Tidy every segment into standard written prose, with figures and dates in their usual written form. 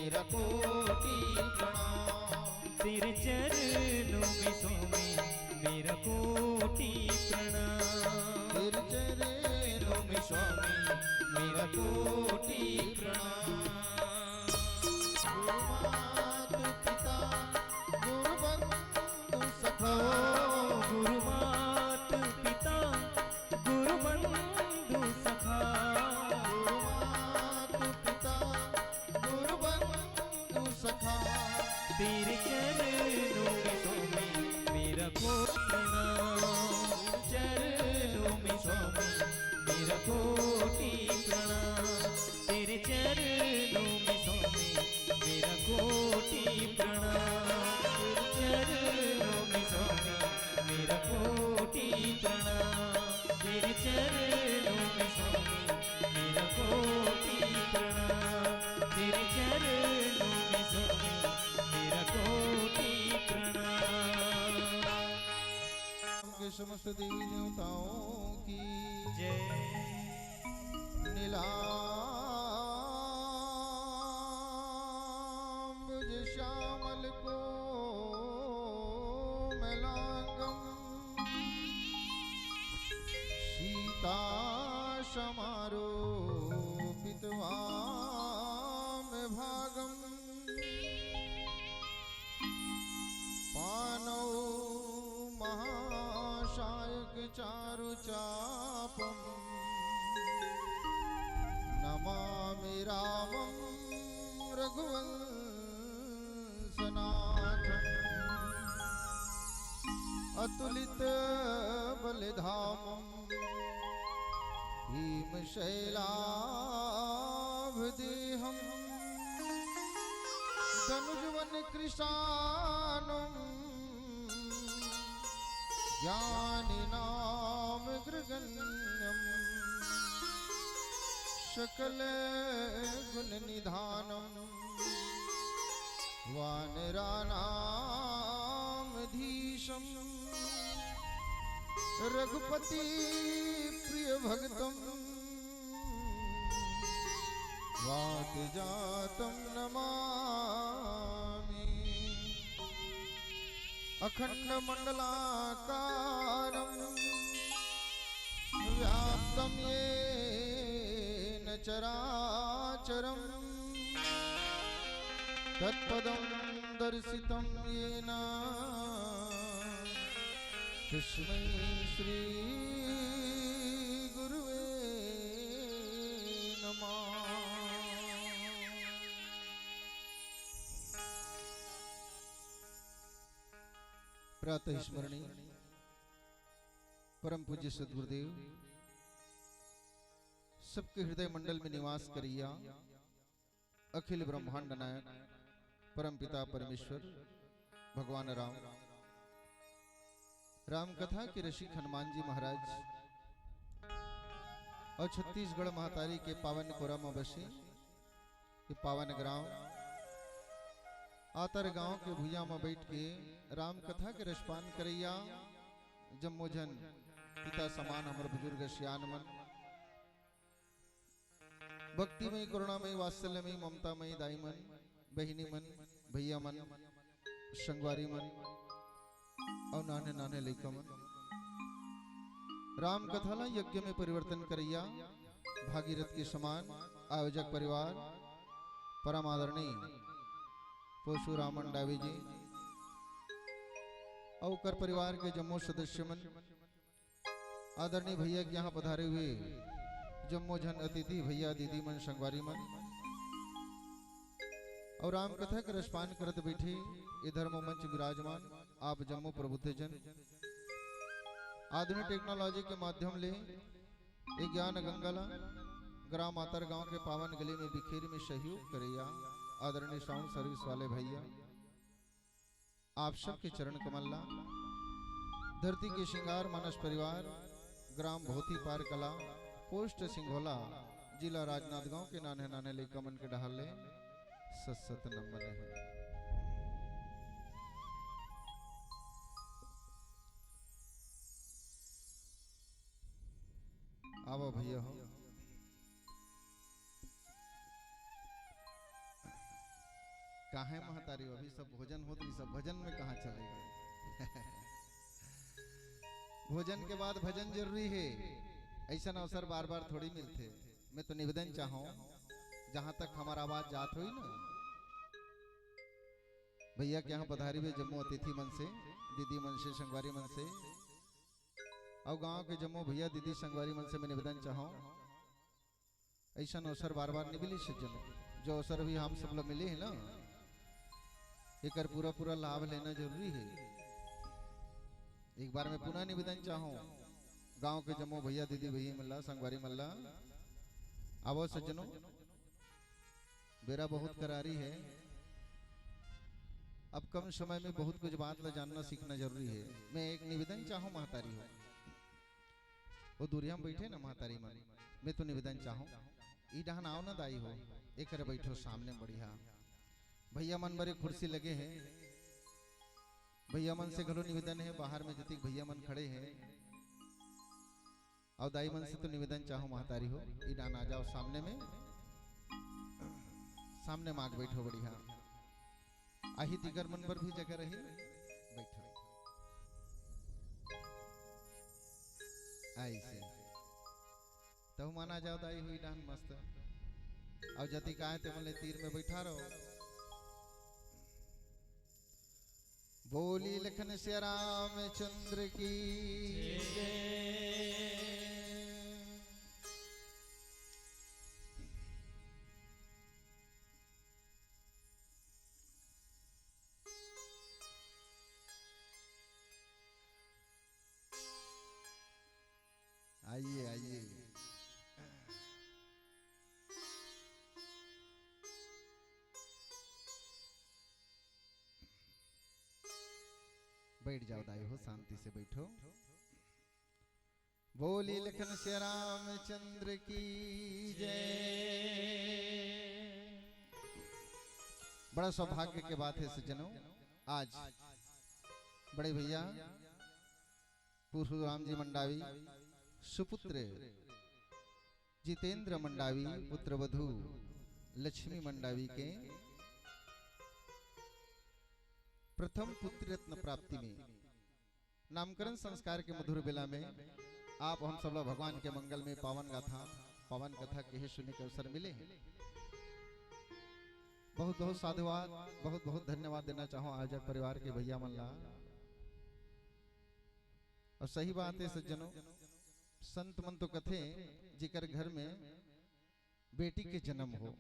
मेरा कोटि प्रणाम। तेरे चरणों में स्वामी मेरा कोटि प्रणाम। तेरे चरणों में स्वामी मेरा कोटि प्रणाम। गुरुमात पिता गुरु बंधु सखा। गुरुमात पिता गुरु बंधु सखा। तेरे चरणों में स्वामी मेरा कोटि प्रणाम। चरणों में स्वामी मेरा कोटि प्रणाम। तेरे चरणों में स्वामी मेरा कोटि प्रणाम। चरणों में स्वामी मेरा कोटि प्रणाम। तेरे चरणों में स्वामी मेरा कोटि प्रणाम। तेरे चरणों में स्वामी मेरा कोटि प्रणाम। के समस्त देवी देवताओं की जय। नीलांबुज श्यामल को मलांगम सीता समारोपित वाम भागम पानौ महाशायक चारु चापम नमामि रामं रघुवंशनाथम् अतुलित बलिधामं भीमशैलाभदेहं धनुजवन कृशानं ज्ञानिनाम गृगण्यम् सकल गुण निधानम् वानराणामधीशम् रघुपति प्रिय भक्तम् वातजातं नमामि। अखंड मंडलाकारं व्याप्तं येन चराचरं तत्पदं दर्शितं येन तस्मै श्री गुरुवे नमः। प्रातः स्मरणी परम पूज्य सद्गुरुदेव सबके हृदय मंडल में निवास करिया अखिल ब्रह्मांड नायक परम पिता परमेश्वर भगवान राम राम कथा के ऋषि हनुमान जी महाराज और छत्तीसगढ़ महातारी के पावन कोरा में बसे ये पावन ग्राम आतर गांव के भुइया में बैठ के राम कथा के रसपान करैया जम्मोजन पिता समान हमर बुजुर्ग सियान मन भक्तिमय करुणामय वात्सल्यमय ममतामय दाई मन बहिनी मन भैया मन संगवारी मन और नाने नाने लइका मन राम कथा ला यज्ञ में परिवर्तन करैया भागीरथ के समान आयोजक परिवार परम आदरणीय परशुरामन डावी जी और कर परिवार के जम्मू सदस्य मन आदरणीय भैया के यहाँ पधारे हुए जम्मू जन अतिथि भैया दीदी मन संगवारी मन और राम कथा के रसपान करत बैठे इधर मंच विराजमान आप जम्मू प्रबुद्ध जन आधुनिक टेक्नोलॉजी के माध्यम ले ज्ञान गंगाला ग्राम आतर गांव के पावन गली में बिखेर में सहयोग करैया आदरणीय साउंड सर्विस वाले भैया आप सबके चरण कमल्ला धरती के श्रृंगार मानस परिवार ग्राम भौती पार कला पोस्ट सिंघोला जिला राजनांदगांव के नाने नाने लइका मन के डहाले सत नमन है। आवो भैया हो कहाँ है महतारी? अभी सब भोजन होती, सब भजन में कहाँ चले गए? भोजन के बाद भजन जरूरी है, ऐसा अवसर बार बार थोड़ी मिलते। मैं तो निवेदन चाहूँ, जहाँ तक हमारा आवाज जात हुई ना, भैया के यहाँ पधारी हुए जम्मू अतिथि मन से, दीदी मन से, संगवारी मन से, और गांव के जम्मू भैया दीदी संगवारी मन से मैं निवेदन चाहूँ, ऐसा अवसर बार बार नहीं मिली सज्जन। जो अवसर भी हम सब लोग मिले हैं ना, एक पूरा पूरा लाभ लेना जरूरी है। एक बार मैं पुनः निवेदन चाहूँ, गांव के जम्मू भैया दीदी भैया मल्ला संगवारी मल्ला, आवो सज्जनों, बेरा बहुत करारी है। अब कम समय में बहुत कुछ बात ला जानना सीखना जरूरी है। मैं एक निवेदन चाहूँ महतारी हो, वो दूरिया में बैठे ना महतारी मन, मैं तो निवेदन चाहूँ ई डहन आओ ना दाई हो, एक बैठो सामने बढ़िया। भैया मन बड़े कुर्सी लगे हैं, भैया मन से घलो निवेदन है, बाहर में जतिक भैया मन खड़े हैं, और दाई मन से तो निवेदन चाहूँ महतारी हो, ई डहन आ जाओ सामने में, सामने माग बैठो बढ़िया। आही दिगर मन पर भी जगह रही, बैठो ऐसे तो माना जाओ दाई हुई डान मस्त। और जति काहे ते मले तीर में बैठा रहो। बोली लखन श्री रामचंद्र की जय। आइए आइए, बैठ जाओ दाई हो, शांति से बैठो। बोली लखन श्री रामचंद्र की जय। बड़ा सौभाग्य की बात है सज्जनों, आज बड़े भैया परशुराम जी मंडावी सुपुत्र जितेंद्र मंडावी पुत्र वधु लक्ष्मी मंडावी के प्रथम पुत्र रत्न प्राप्ति में नामकरण संस्कार के मधुर बेला में आप हम सब लोग भगवान के मंगल में पावन गाथा पावन कथा के सुनने के अवसर मिले हैं। बहुत बहुत साधुवाद, बहुत बहुत धन्यवाद देना चाहूँ आयोजक परिवार के भैया मल्ला। और सही बात है सज्जनों, संत मन तो कथे जिकर घर में बेटी के जन्म हो,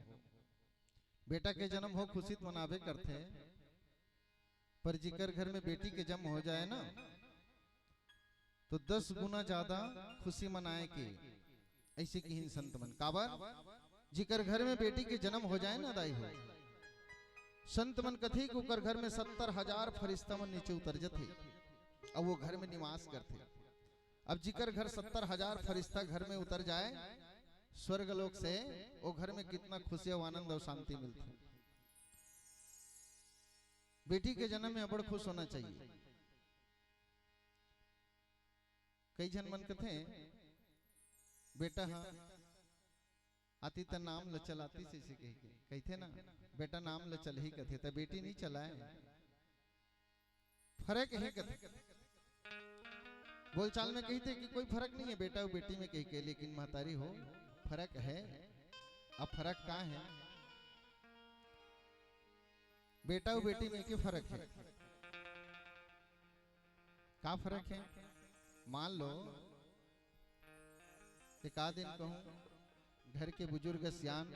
बेटा के जन्म हो खुशी मनावे करते हैं, पर जिकर घर में बेटी के जन्म हो जाए ना तो 10 गुना ज्यादा खुशी मनाए के ऐसे की ही संत मन। काबर जिकर घर में बेटी के जन्म हो जाए ना दाई हो, संत मन कथे को कर घर में 70,000 फरिश्ता मन नीचे उतर जाते और वो घर में निवास करते। अब जिकर घर 70,000 फरिश्ता घर में उतर जाए स्वर्गलोक से, वो घर में कितना खुशी और आनंद और शांति मिलती। बेटी के जन्म में बड़ खुश होना चाहिए। कई जन मन कथे बेटा हाँ आती त नाम ल चलाती से कहते ना, बेटा नाम ल चल ही कथे, तो बेटी नहीं चलाए, फर्क है कथे। बोलचाल में कहते कि कोई फर्क नहीं है बेटा और बेटी में कही के, लेकिन महतारी हो फर्क है। अब फर्क क्या है? बेटा और बेटी में क्या फर्क है? क्या फर्क है? मान लो एक दिन कहूं घर के बुजुर्ग सियान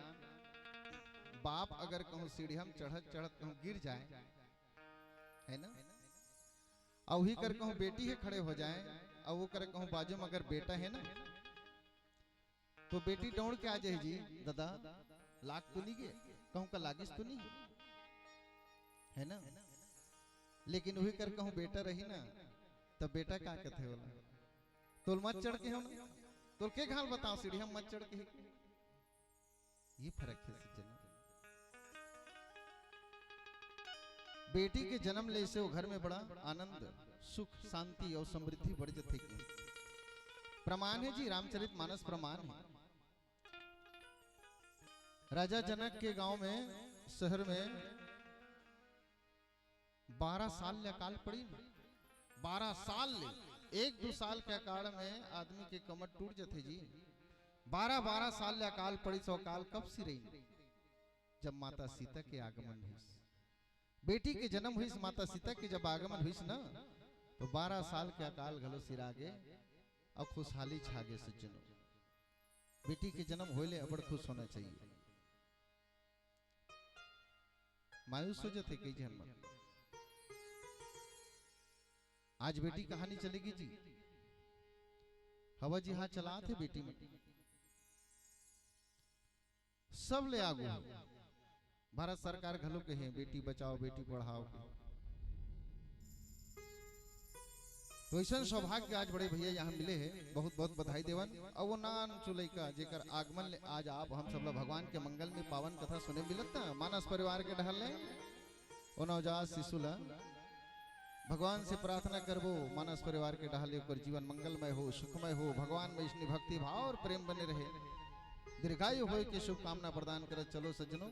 बाप अगर कहूं सीढ़िया में चढ़त चढ़त कहूं गिर जाए, है ना, और वही कर कहूं बेटी है खड़े हो जाए, और वो कर कहूं बाजू में अगर बेटा है ना तो बेटी दौड़ के आ जाए, जी दादा लाग तो नहीं गए, कहूं का लागिस तो नहीं है ना। लेकिन वही कर कहूं बेटा रही ना तो बेटा क्या कहते हो, तोल मत चढ़ के हम तोल के घाल बताओ सीढ़ी हम मत चढ़ के। ये फर्क है सज्जनों। बेटी के जन्म ले से वो घर में बड़ा आनंद सुख शांति और समृद्धि बढ़ जाती। प्रमाण है जी, रामचरित मानस प्रमाण है। राजा जनक के गांव में शहर में 12 साल ले अकाल पड़ी ना, 12 साल ले, 1-2 साल के अकाल में आदमी के कमर टूट जाते जी। 12 साल ले अकाल पड़ी, सो अकाल कब सी रही? जब माता सीता के आगमन हुई, बेटी के जन्म हुई, माता सीता के जब आगमन हुई ना, तो 12 साल के अकाल घलो सिरागे और खुशहाली छागे सज्जनों। बेटी के जन्म होले अबड़ खुश होना चाहिए। मायूस हो जाते कई जन। आज बेटी कहानी चलेगी जी। हवा जी हाँ चला थे बेटी में सब ले आगू। भारत सरकार घलो कहे बेटी बचाओ बेटी पढ़ाओ। तो ऐसा सौभाग्य आज बड़े भैया यहाँ मिले हैं, बहुत बहुत बधाई देवन। और वो नान चुलैका जेकर आगमन ले आज आप हम सब भगवान के मंगल में पावन कथा सुने मिलत ना। मानस परिवार के ढहल ले वो नवजात शिशु ला भगवान से प्रार्थना करबो, मानस परिवार के ढहल ओकर जीवन मंगलमय हो, सुखमय हो, भगवान में इसने भक्ति भाव और प्रेम बने रहे, दीर्घायु हो के शुभकामना प्रदान करत। चलो सज्जनों,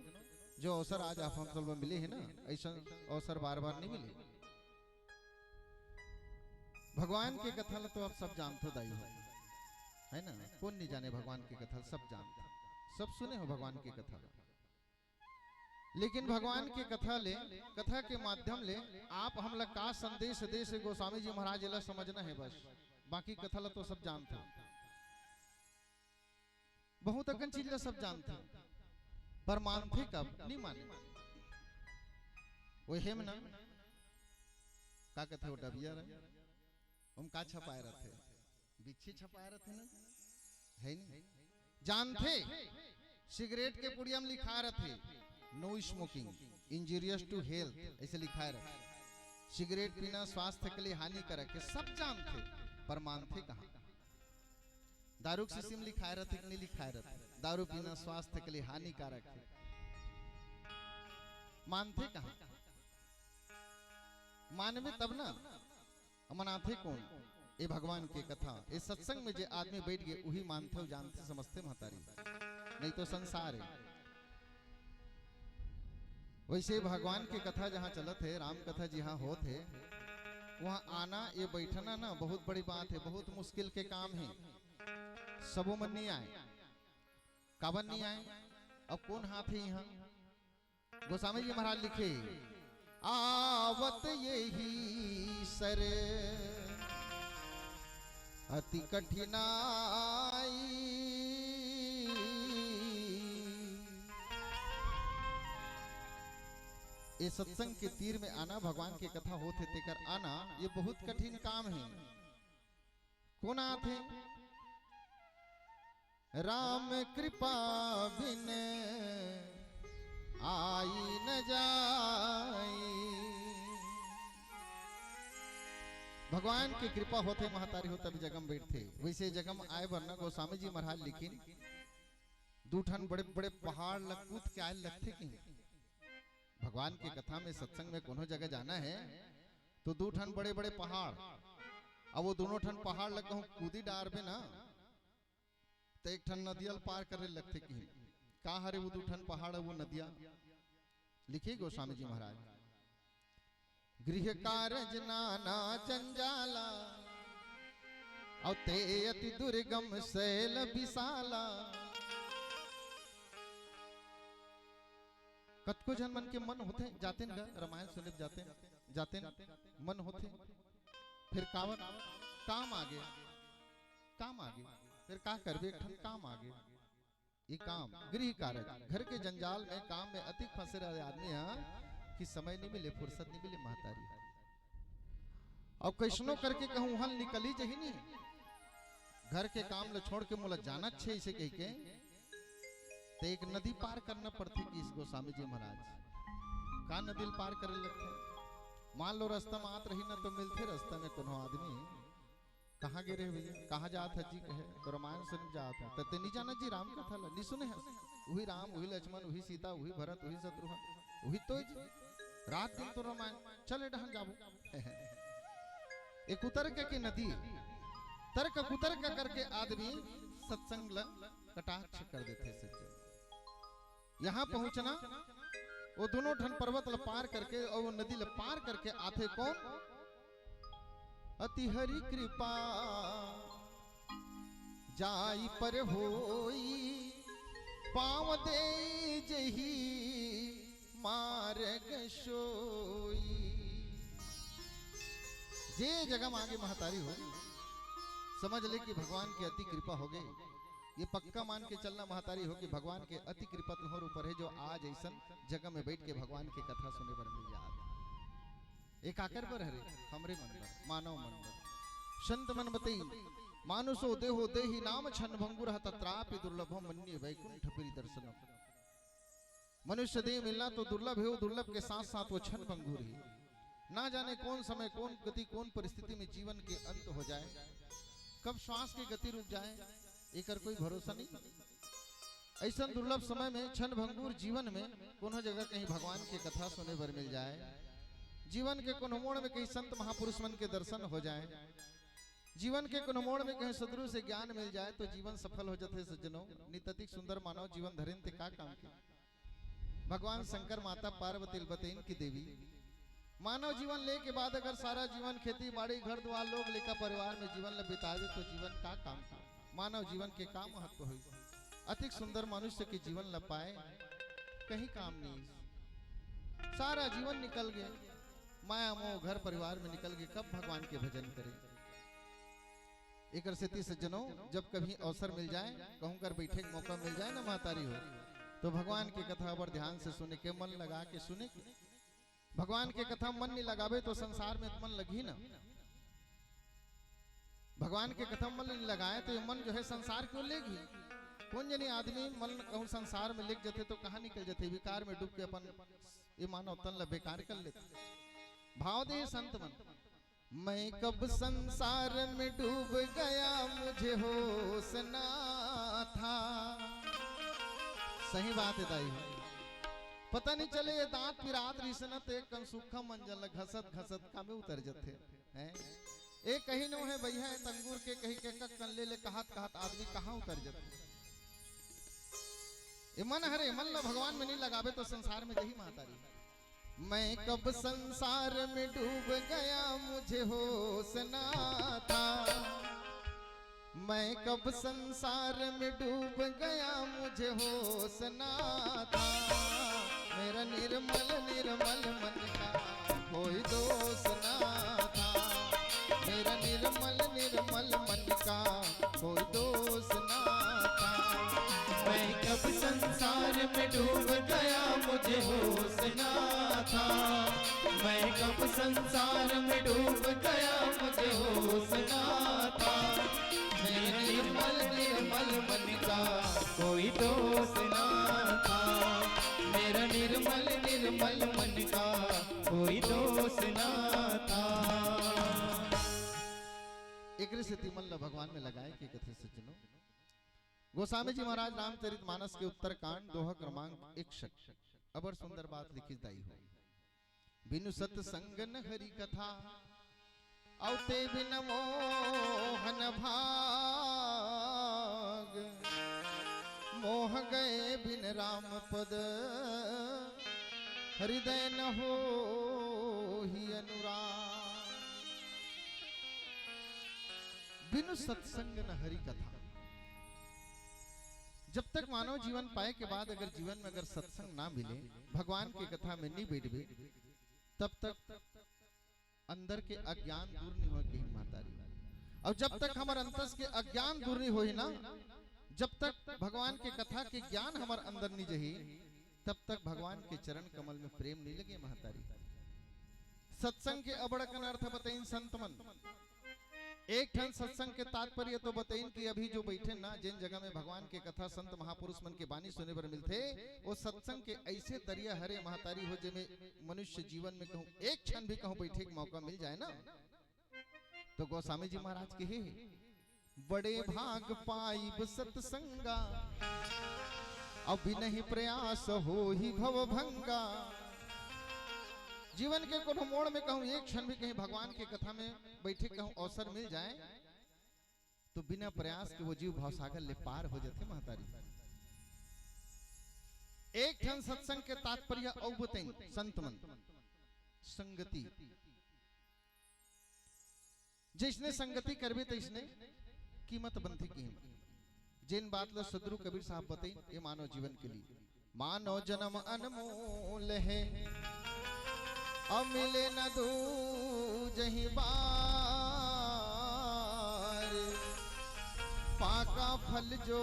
जो अवसर आज आप हम सब मिले हैं ना, ऐसा अवसर बार बार नहीं मिले। भगवान की कथा तो आप सब जानते हो दाई है ना, कौन नहीं जाने भगवान की कथा, सब जानते, सब सुने हो भगवान की कथा। लेकिन भगवान की कथा ले, कथा के माध्यम ले आप हम लोग का संदेश देश गोस्वामी जी महाराज ला समझना है बस। बाकी कथा ला तो सब जानते हो, बहुत अगन चीज ला सब जानते हो, पर मानते कब नहीं माने। वो हेम ना का कथा वो डबिया रहे, हम का छपाए रहते, बिच्छी छपाए रहते ना, है नहीं जानते। सिगरेट के पुड़िया में लिखा रहते no smoking injurious to health, ऐसे लिखा रहता। सिगरेट पीना स्वास्थ्य के लिए हानिकारक है, सब जानते, पर मानते कहाँ। दारू की शीशी में लिखा रहते कि नहीं लिखा रहता, दारू पीना स्वास्थ्य के लिए हानिकारक है, मानते कहाँ। मानवे तब ना, मनाथे कौन? ये भगवान की कथा, इस सत्संग में जो आदमी बैठ गए वही मानते हो, जानते समझते महतारी, नहीं तो संसार है। वैसे भगवान की कथा जहाँ चलत है, राम कथा जहाँ होत है, वहाँ आना ये बैठना ना बहुत बड़ी बात है, बहुत मुश्किल के काम है। सबों मन नहीं आए, काबन नहीं आए, अब कौन हाथ है यहाँ? गोस्वामी जी महाराज लिखे आवत यही सर अति कठिनाई, ये सत्संग के तीर में आना, भगवान की कथा होते तेकर आना, ये बहुत कठिन काम है। कौन आते? राम कृपा बिन आई न जाई, भगवान की कृपा होते महतारी हो तब जगम बैठते। वैसे जगम आए वरना गोस्वामी जी महाराज लिखिन दूठन बड़े बड़े पहाड़ लग कूद के आए लगते कि भगवान की कथा में सत्संग में कोनो जगह जाना है तो दो ठन बड़े बड़े पहाड़, अब वो दोनों ठन पहाड़ लग कहूं कूदी डार में ना, तो एक ठन नदियल पार करे लगते कि का हरे वो दो ठन पहाड़ वो नदिया लिखे गोस्वामी जी महाराज। गृह कारज नाना जंजाला और ते अति दुर्गम शैल विशाला, कतको जन मन के मन होते जाते न रामायण सुने जाते जाते मन होते, फिर कावन काम आगे, काम आगे, फिर का करबे काम आगे। ये काम गृह कार्य, घर के जंजाल में काम में अधिक फंसे रहे आदमी है कि समय नहीं मिले, फुर्सत नहीं मिले महतारी। अब कैसनो करके कहूं हल निकली जही नहीं, घर के काम ले छोड़ के मोला जाना छे इसे कह के, तो एक नदी पार करना पड़ती कि इस गोस्वामी जी महाराज का नदी पार करे लगते। मान लो रास्ता में आत रही ना तो मिलते रास्ता में कोनो आदमी, कहाँ गिरे भैया कहाँ जात है जी, कहे तो रामायण सुन जात है, तो नहीं जाना जी राम कथा नहीं सुने है, वही राम वही लक्ष्मण वही सीता वही भरत वही शत्रुघ्न वही तो जी रात दिन तो रामायण चले ढहन जाबो। एक उतर के नदी तर्क कुतर्क करके आदमी सत्संग कटाक्ष कर देते सज्जन। यहाँ पहुंचना वो दोनों ठन पर्वत ल पार करके और वो नदी ल पार करके आथे कौन? अति हरि कृपा जाई पर होई, पाँव दे जही मार्ग सोई। जे जगह मांगे महतारी हो, समझ ले कि भगवान की अति कृपा हो गई। ये पक्का मान के चलना महतारी हो कि भगवान के अति कृपा तुम्हारे ऊपर है, जो आज ऐसा जगह में बैठ के भगवान की कथा सुने पर मिल जाए। एक आकर पर हरे हमरे मन पर, मानव मन पर संत मन बतई, मानुषो देहो देहि नाम छन भंगुर तत्रापि दुर्लभम मन्ये वैकुंठ पुरी दर्शनम। मनुष्य देह मिलना तो दुर्लभ है, वो दुर्लभ के साथ साथ वो छन भंगुर है। ना जाने कौन समय, कौन गति, कौन परिस्थिति में जीवन के अंत हो जाए, कब श्वास की गति रुक जाए, एक कोई भरोसा नहीं। ऐसा दुर्लभ समय में क्षण भंगुर जीवन में कोनो जगह कहीं भगवान की कथा सुने पर मिल जाए, जीवन के कोनो मोड़ में कहीं संत महापुरुष मन के दर्शन हो जाए, जीवन के कोनो मोड़ में कहीं सदगुरु से ज्ञान मिल जाए, तो जीवन सफल हो जाते सज्जनों। नित्यतिक सुंदर मानव जीवन धरें ते का काम के। भगवान शंकर, माता पार्वती बतेन की देवी, मानव जीवन ले के बाद अगर सारा जीवन खेती बाड़ी घर द्वार लोग लेकर परिवार में जीवन ल बितावे, तो जीवन का काम का मानव जीवन के काम महत्व हुई। अति सुंदर मनुष्य के जीवन ल पाए कहीं काम नहीं, सारा जीवन निकल गए, माया मोह घर परिवार में निकल गए, कब भगवान के भजन करें। एक स्थिति सज्जनों, जब कभी अवसर मिल जाए, कहूं कर बैठे मौका मिल जाए ना महतारी हो, तो भगवान की कथा पर ध्यान से सुने के, मन लगा के सुने के। भगवान के कथा मन नहीं लगावे तो संसार में मन लगी ना। भगवान के कथा मन नहीं लगाए तो ये मन जो है संसार क्यों लेगी। कौन जनी आदमी मन कहूं संसार में लिख जाते तो कहाँ निकल जाते, विकार में डूब के अपन ये मानव तन ल बेकार कर लेते। भाव दे संत मन, मैं कब संसार में डूब गया मुझे होश ना था। सही बात है दाई, पता नहीं चले ये दांत पिरात रिसनत एक कन सूखा मंजल घसत घसत का में उतर जाते हैं। एक कहीं नो है भैया तंगूर के कहीं के कन ले कहत कहत आदमी कहाँ उतर जाते। ये मन हरे मन ला भगवान में नहीं लगावे तो संसार में यही महतारी। मैं कब संसार में डूब गया मुझे होश ना था, मैं कब संसार में डूब गया मुझे होश ना था। मेरा निर्मल निर्मल मन का कोई दोष ना था, मेरा निर्मल निर्मल मन का कोई दोष ना था। मैं कब संसार में डूब गया मुझे होश ना था, मैं कब संसार में डूब गया मुझे होश ना था। मेरा निर्मल निर्मल मन का कोई दोष ना था, मेरा निर्मल निर्मल मन का कोई दोष ना था। एक स्थिति मन भगवान में लगाए कि कथे सज्जनों, गोस्वामी जी महाराज रामचरितमानस के उत्तरकांड दोहा क्रमांक 61 अबर सुंदर बात लिखी दाई हो। बिनु सत्संग न हरि कथा औते बिन मोहन भाग, मोह गए बिन राम पद हृदय न हो ही अनुराग। बिनु सत्संग न हरि कथा, जब तक मानव जीवन पाए के बाद अगर जीवन में अगर सत्संग ना मिले, भगवान की कथा में नहीं बैठे, तब तक अंदर के अज्ञान दूर नहीं हो कहीं महतारी। और जब तक हमारे अंतस के अज्ञान दूर नहीं होई ना, जब तक भगवान के कथा के ज्ञान हमारे अंदर नहीं जही, तब तक भगवान के चरण कमल में प्रेम नहीं लगे महतारी। सत्संग के अबड़कन अर्थ बताइन संत मन। एक ठन सत्संग के तात्पर्य तो बताइन कि अभी जो बैठे ना जिन जगह में भगवान के कथा संत महापुरुष मन के बानी सुने पर मिलते, वो सत्संग के ऐसे दरिया हरे महतारी हो जिसमें मनुष्य जीवन में कहूं एक क्षण भी कहूं बैठे के मौका मिल जाए ना, तो गोस्वामी जी महाराज के हे बड़े भाग पाइब सत्संगा, अब नहीं प्रयास हो ही भव भंगा। जीवन के कोनो मोड़ में कहूं एक क्षण भी कहीं भगवान के कथा में बैठे कहूं अवसर मिल जाए, तो बिना प्रयास के वो जीव भावसागर ले पार हो जाते महतारी। एक ठन सत्संग के तात्पर्य औ बतैन संत मन संगति, जिसने संगति करबे तैसने कीमत बनती की जिन बात लो सदगुरु कबीर साहब बताई ये मानव जीवन के लिए। मानव जन्म अनमोल है अब मिले न दूजहि बार, पाका फल जो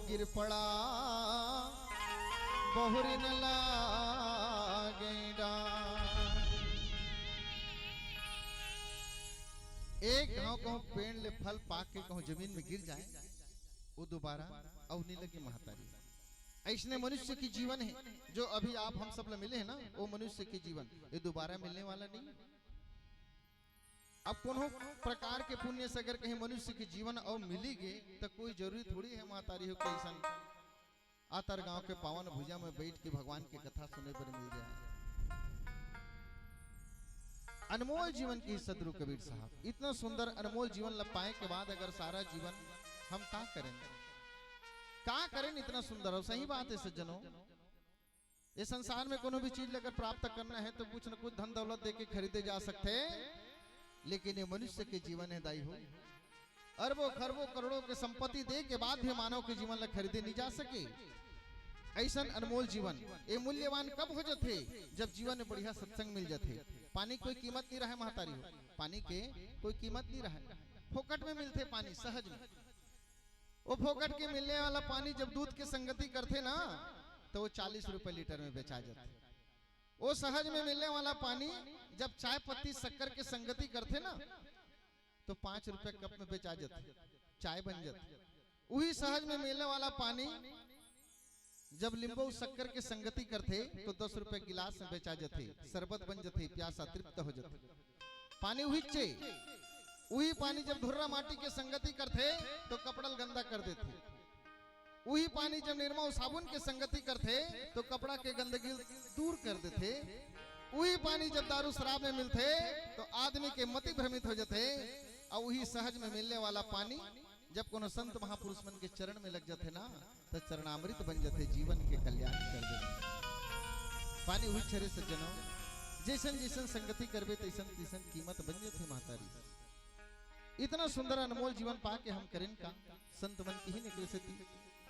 गिर पड़ा बहुर न लागे डार। एक गांव कहूं पेड़ ले फल पाक के कहूं जमीन में गिर जाए वो दोबारा अवनी लगी महतारी। ऐसने मनुष्य की जीवन है जो अभी आप हम सब मिले हैं ना, वो मनुष्य की जीवन ये दोबारा मिलने वाला नहीं। अब कोनो प्रकार के पुण्य से अगर कहीं मनुष्य की जीवन और मिली गए तो कोई जरूरी थोड़ी है महतारी हो कैसा आतर गांव के पावन भुजा में बैठ के भगवान की कथा सुने पर मिल जाए। अनमोल जीवन की सदगुरु कबीर साहब इतना सुंदर अनमोल जीवन लग पाए के बाद अगर सारा जीवन हम क्या करेंगे, क्या करें इतना सुंदर हो। सही बात है सज्जनों, ये संसार में कोनो भी चीज अगर प्राप्त करना है तो कुछ न कुछ धन दौलत देके खरीदे जा सकते हैं, लेकिन ये मनुष्य के जीवन है दाई हो अरबों खरबों करोड़ों के संपत्ति दे के बाद भी मानव के जीवन ला खरीदे नहीं जा सके। ऐसा अनमोल जीवन ये मूल्यवान कब हो जाते जब जीवन में बढ़िया सत्संग मिल जाते। पानी कोई कीमत नहीं रहा महतारी हो, पानी के कोई कीमत नहीं रहा, फोकट में मिलते पानी सहज में। वो फोकट के मिलने वाला पानी जब दूध के संगति करते ना तो वो 40 रुपए लीटर में बेचा जाता। वो सहज में मिलने वाला पानी जब चाय पत्ती शक्कर के संगति करते ना तो 5 रुपए कप में बेचा जाता, चाय बन जाती। वही सहज में मिलने वाला पानी जब नींबू शक्कर के संगति करते तो 10 रुपए गिलास में बेचा जाते, शरबत बन जाते, प्यासा तृप्त हो जाते। पानी वही पानी जब धुर्रा माटी के संगति करते तो कपड़ा गंदा कर देते। वही पानी जब निरमा साबुन के संगति करते तो कपड़ा के गंदगी दूर कर देते। वही पानी जब दारू शराब में मिलते तो आदमी के मति भ्रमित हो जाते। और वही सहज में मिलने वाला पानी जब कोनो संत महापुरुष मन के चरण में लग जाते ना तो चरणामृत बन जाते, जीवन के कल्याण कर देते। पानी हुई छरे सज्जनों जैसन जैसन संगति करबे तैसन तैसन कीमत बन जाते महतारी। इतना सुंदर अनमोल जीवन पा के हम करें का संत मन की ही निकल सकती।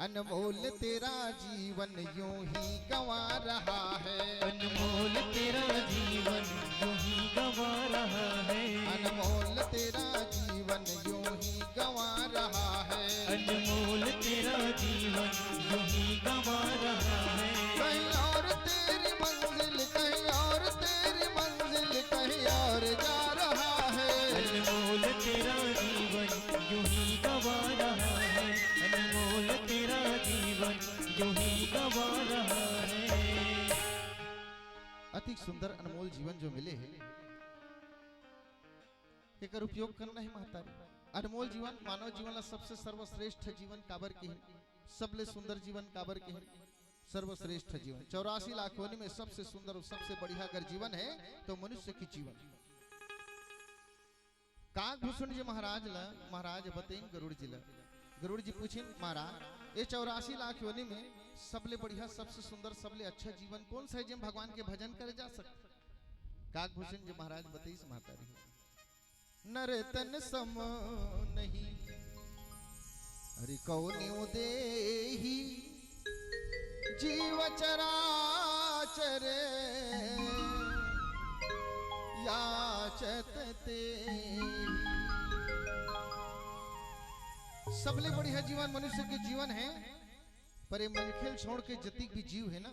अनमोल तेरा जीवन यूं ही गवा रहा है, अनमोल तेरा जीवन यूं ही गवा रहा है, अनमोल तेरा जीवन यूं ही गवा रहा है, अनमोल तेरा जीवन यूं ही गवा रहा है। कहीं और तेरी मंजिल कहीं और तेरी मंजिल कहीं और जा रहा है, अनमोल तेरा जीवन यूं ही गवा रहा है, अनमोल तेरा जीवन यूं ही गवा रहा है। अति सुंदर अनमोल जीवन जो मिले है एकर उपयोग करना है महतारी। अनमोल जीवन मानव जीवन ला सबसे सर्वश्रेष्ठ जीवन काबर के है, सबले सुंदर जीवन काबर के है, सर्वश्रेष्ठ जीवन 84 लाख योनि में सबसे सुंदर और सबसे बढ़िया अगर जीवन है तो मनुष्य की जीवन। काकभूषण जी महाराज बतेन गरुड़ जी ला, गरुड़ जी पूछें महाराज ये 84 लाख योनि में सबले बढ़िया सबसे सुंदर सबले अच्छा जीवन कौन सा है जिम भगवान के भजन करे जा सकते। काकभूषण जी महाराज बताइए महतारी नर तन सम नहीं हरि कौन्यो देही जीव चराचर याचत ते। सबले बढ़िया जीवन मनुष्य के जीवन है, पर ये मनखेल छोड़ के जतिक भी जीव है ना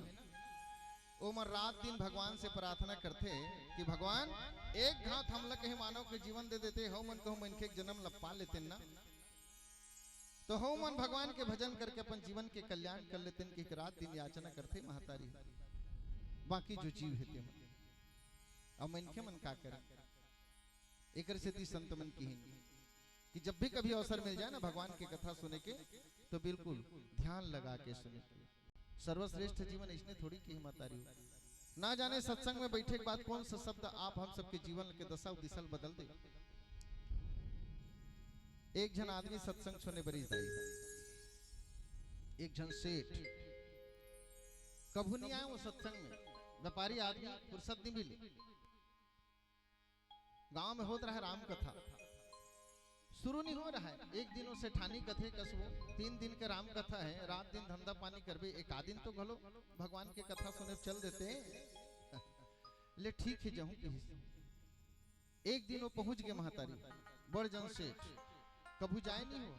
ओमर रात दिन भगवान से प्रार्थना करते कि भगवान एक घात हम लोग कहीं मानव के जीवन दे देते हो मन कहूं मन के जन्म लपा लेते ना तो हो मन भगवान के भजन करके अपन जीवन के कल्याण कर लेते कि रात दिन याचना करते महतारी। बाकी जो जीव है अब मन के मन का करे एक संत मन की कि जब भी कभी अवसर मिल जाए ना भगवान की कथा सुने के तो बिल्कुल ध्यान लगा के सुने। सर्वश्रेष्ठ जीवन इसने थोड़ी की महतारी ना जाने सत्संग में बैठे के बाद कौन सा शब्द आप हम सबके जीवन के दशा दिशा बदल दे। एक जन आदमी सत्संग सुने बरीज दाई, एक जन सेठ कभू नहीं आए वो सत्संग में, व्यापारी आदमी फुर्सत नहीं मिली। गांव में होता रहा राम कथा, शुरू नहीं हो रहा है। एक दिन उसे ठानी कथे कसबो 3 दिन के राम कथा है, रात दिन धंधा पानी करबे, एक आध दिन तो घलो भगवान के कथा सुने चल देते हैं। ले ठीक है जाऊं कहीं। एक दिन वो पहुंच गए महतारी बड़ जन सेठ, कभू जाए नहीं हो,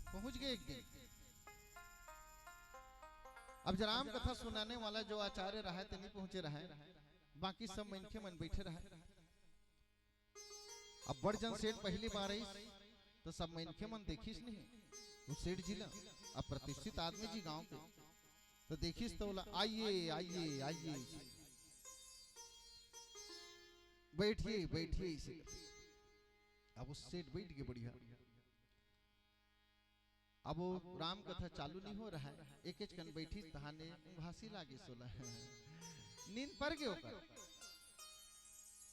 पहुंच गए एक दिन। अब जब राम कथा सुनाने वाला जो आचार्य रहा तो नहीं पहुंचे रहा, बाकी सब मनखे मन बैठे रहा। अब बड़ जन सेठ पहली बार आई तो सब मनखे मन देखिस नहीं, वो सेठ जी ला अब प्रतिष्ठित आदमी जी गांव के, तो देखिस तो बोला आइए आइए आइए, बैठिए बैठिए इसे। अब वो सेठ बैठ गए बढ़िया। अब वो राम कथा चालू नहीं हो रहा है, एक एक कन बैठी तहाने भासी लागे सोला नींद पर गए ओकर।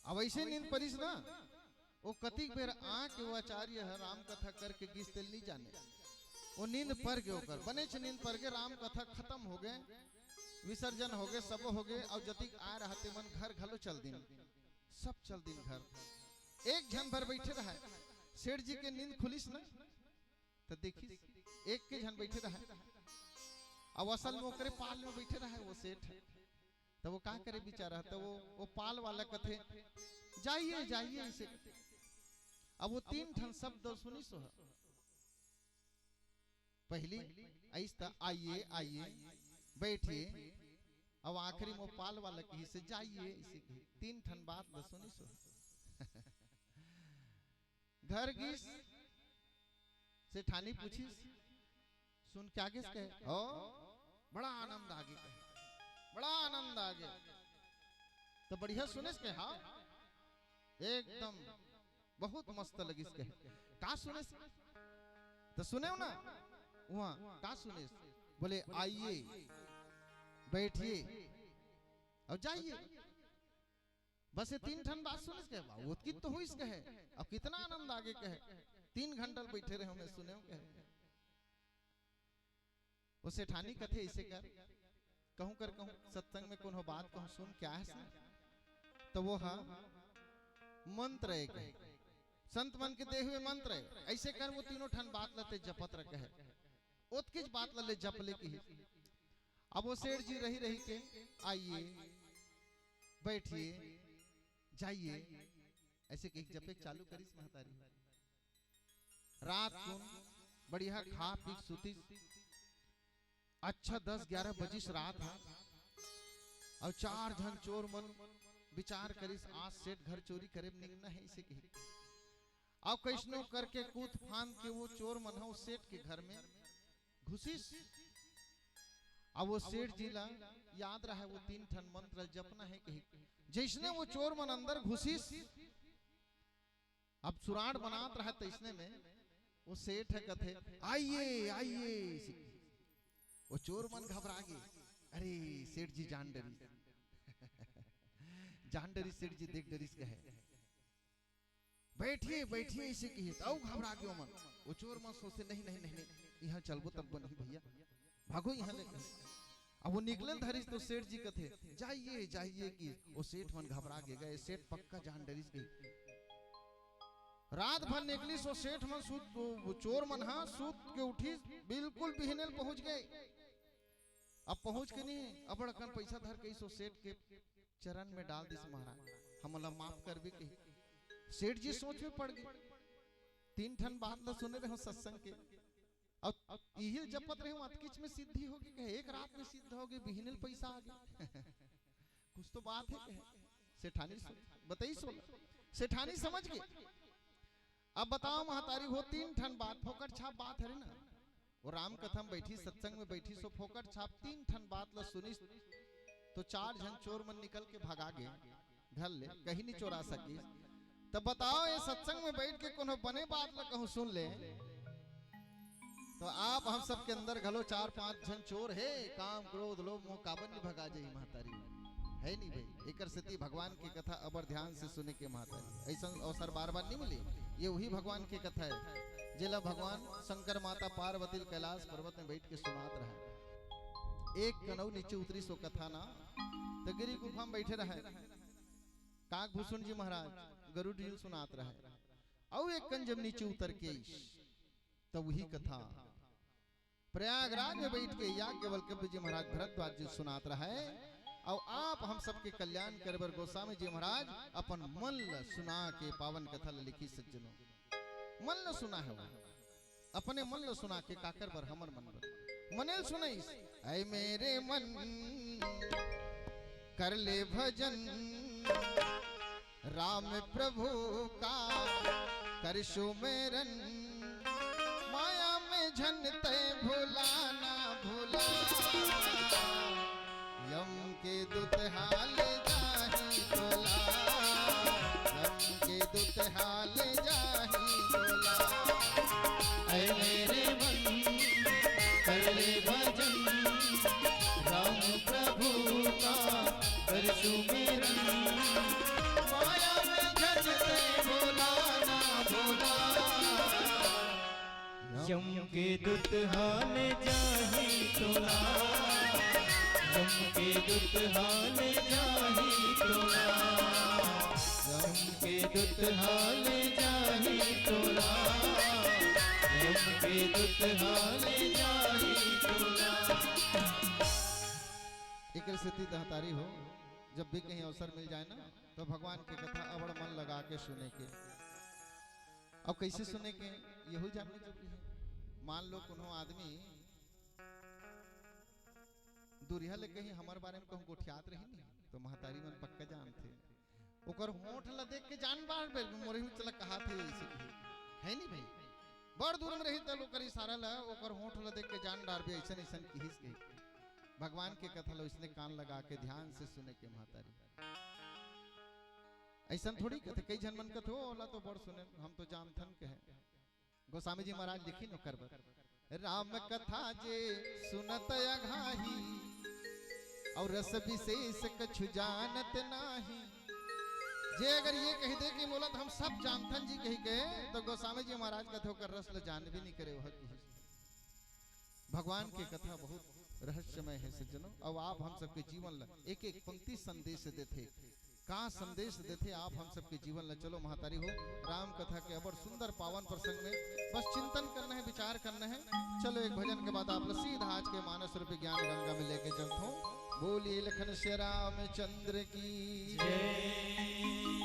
अब ऐसे नींद परिस ना, वो कतिक बेर आके वो आचार्य है राम कथा करके गिस तेल नहीं जाने, वो नींद पर गए ओकर, बने छ नींद पर गए। राम कथा खत्म हो गए, विसर्जन हो गए, सब हो गए। और जतिक आ रहते मन घर घलो चल दिन, सब चल दिन घर। एक झन भर बैठे रहा, सेठ जी के नींद खुलिस ना, तो देखिस एक के झन बैठे रहा। अब असल में ओकरे पाल में बैठे रहा वो सेठ, तो वो का करे बेचारा, तो वो पाल वाला कथे जाइए जाइए इसे। अब वो 3 ठन शब्द सुनी सो, पहली ऐसा आइए आइए बैठिए, अब आखिरी में पाल वाला कही से जाइए इसे, 3 ठन बात ल सुनी सो। घर गिस से ठानी पूछी सुन क्या किस कहे, ओ बड़ा आनंद आ गया, बड़ा आनंद आ गया। तो बढ़िया सुने के, हाँ एकदम बहुत मस्त लगी इसके। का सुने तो सुने ना वहाँ का सुने, बोले आइए बैठिए और जाइए, बस ये 3 ठन बात सुने के। वो कित तो हुई इसके है, अब कितना आनंद आगे कहे, 3 घंटा बैठे रहे हमें सुने कहे। उसे ठानी कथे इसे कर कहूं कर कहूं सत्संग में कोनो बात कहूं सुन क्या है, तो वो हाँ मंत्र है, संत मन के दे हुए मंत्र है। ऐसे कर वो 3 ठन बात लते जपत रखे है, उत्किच बात लले जप ले की। अब वो सेठ जी रही रही के आइए बैठिए जाइए ऐसे कहीं जपे चालू करिस महतारी। रात को बढ़िया खा पी सुती, अच्छा 10-11 बजिस रात है, और 4 झन चोर मन विचार करिस आज सेठ घर चोरी करे निकलना है इसे कही। अब कैसनो करके कूद फांद के वो चोर मन है सेठ के घर में घुसिस। अब वो सेठ जी ला याद रहा वो 3 ठन मंत्र जपना है कही। जैसने वो चोर मन अंदर घुसिस, अब सुराड़ बनात रहा तैसने में वो सेठ है कथे आइए आइए। वो चोर मन घबरा गए, अरे सेठ जी जान डरी जान डरी सेठ जी देख डरिस कहे बैठिए बैठिए इसे कही। तो घबरा गयो मन, वो चोर मन सोचे नहीं नहीं नहीं नहीं यहाँ चलबो तब नहीं भैया भागो यहाँ लेकर। अब वो निकलन धरिस तो सेठ जी कथे जाइए जाइए कि वो सेठ मन घबरा गए, सेठ पक्का जान डरिस गई। रात भर निकली सो सेठ मन सूत, वो चोर मन हाँ सूत के उठी बिल्कुल बिहनेल पहुंच गए। अब पहुंच के नहीं अब अड़कन पैसा धर के सो सेठ के चरण में डाल दिस महाराज हमला माफ कर भी कही। सेठ जी सोच में पड़ गए, 3 ठन बात न सुने रहे सत्संग के, अब यही जपत रहे अतकिच में सिद्धि होगी कहे, एक रात में सिद्ध होगी बिहनेल पैसा आ गया कुछ तो बात है कहे। सेठानी बताई सो सेठानी समझ गए। अब बताओ महतारी हो 3 ठन बात फोकट छाप बात है ना, वो राम कथा में बैठी सत्संग में बैठी सो फोकट छाप 3 ठन बात ल सुनी तो 4 झन चोर मन निकल के भागा गए घर ले, कहीं नहीं चोरा सकी। तब बताओ ये सत्संग में बैठ के कोनो बने बात ल कहूं सुन ले, तो आप हम सब के अंदर घलो 4-5 झन चोर है, काम क्रोध लोभ मोह काबन नहीं भगा जाई महतारी है नहीं भाई। एक स्थिति भगवान की कथा अबर ध्यान से सुने के महतारी, ऐसा अवसर बार बार नहीं मिली। ये वही भगवान की कथा है जिला भगवान शंकर माता पार्वती कैलाश पर्वत में बैठ के सुनात रहा। एक कनऊ नीचे उतरी सो कथा ना तो गिरी गुफा में बैठे रहे काक भूषण जी महाराज गरुड़ जी सुनात रहे और एक कन जब नीचे उतर के तब वही कथा प्रयागराज में बैठ के याज्ञवल्क्य जी महाराज भरद्वाज जी सुनात रहे और आप हम सबके कल्याण करबर गोस्वामी जी महाराज अपन मन ल सुना के पावन कथा लिखी सज्जनों मन ल सुना है वो अपने मन ल सुना के काकर बर हमर मन बर मनेल सुनईस ऐ मेरे मन कर ले भजन राम प्रभु का कर सुमेरन माया में झन तय भुलाना भुला यम के दुत हाल जाही तोला यम के दुत हाल जाही तोला ऐ मेरे मन कर ले भजन राम प्रभु का कर सुमेरन माया में झन तय भुलाना भुला यम के दुत हाल जाही तोला यम के दुत हाल जाही तोला यम के दुत हाल जाही तोला यम के दुत हाल जाही तोला। एक स्थिति दहतारी हो जब भी कहीं अवसर मिल जाए ना तो भगवान की कथा अबड़ मन लगा के सुने के अब कैसे सुने के यही जानने जरूरी है। मान लो कोनो आदमी दूरिया ले कहीं हमारे बारे में कहूँ गोठियात रही नहीं तो महतारी मन पक्का जानते ओकर होठ ला देख के जान बार मोरे हुई चला कहा थे ऐसे है नहीं भाई बड़ दूर में रही तो लोग इशारा ला ओकर होठ ला देख के जान डार भी ऐसा ऐसा किहिस गई भगवान के कथा लो इसने कान लगा के ध्यान से सुने के महतारी ऐसा थोड़ी कहते कई जन मन कथो ओला तो बड़ सुने हम तो जानथन के हैं गोस्वामी जी महाराज लिखी नो करबर राम कथा जे सुनत अघाही और रस विशेष कछु जानत नाही जे अगर ये कह दे कि बोला हम सब जानथन जी कही के तो गोस्वामी जी महाराज कथो कर रस ल जान भी नहीं करे वह भगवान की कथा बहुत रहस्यमय है सज्जनों और आप हम सबके जीवन ला एक एक पंक्ति संदेश देते का संदेश देते आप हम सबके जीवन ला चलो महतारी हो राम कथा के अबर सुंदर पावन प्रसंग में बस चिंतन करना है विचार करना है। चलो एक भजन के बाद आप सीधा आज के मानस रूपी ज्ञान गंगा में लेके चलता हूँ। बोलिए लखन श्री रामचंद्र की जय।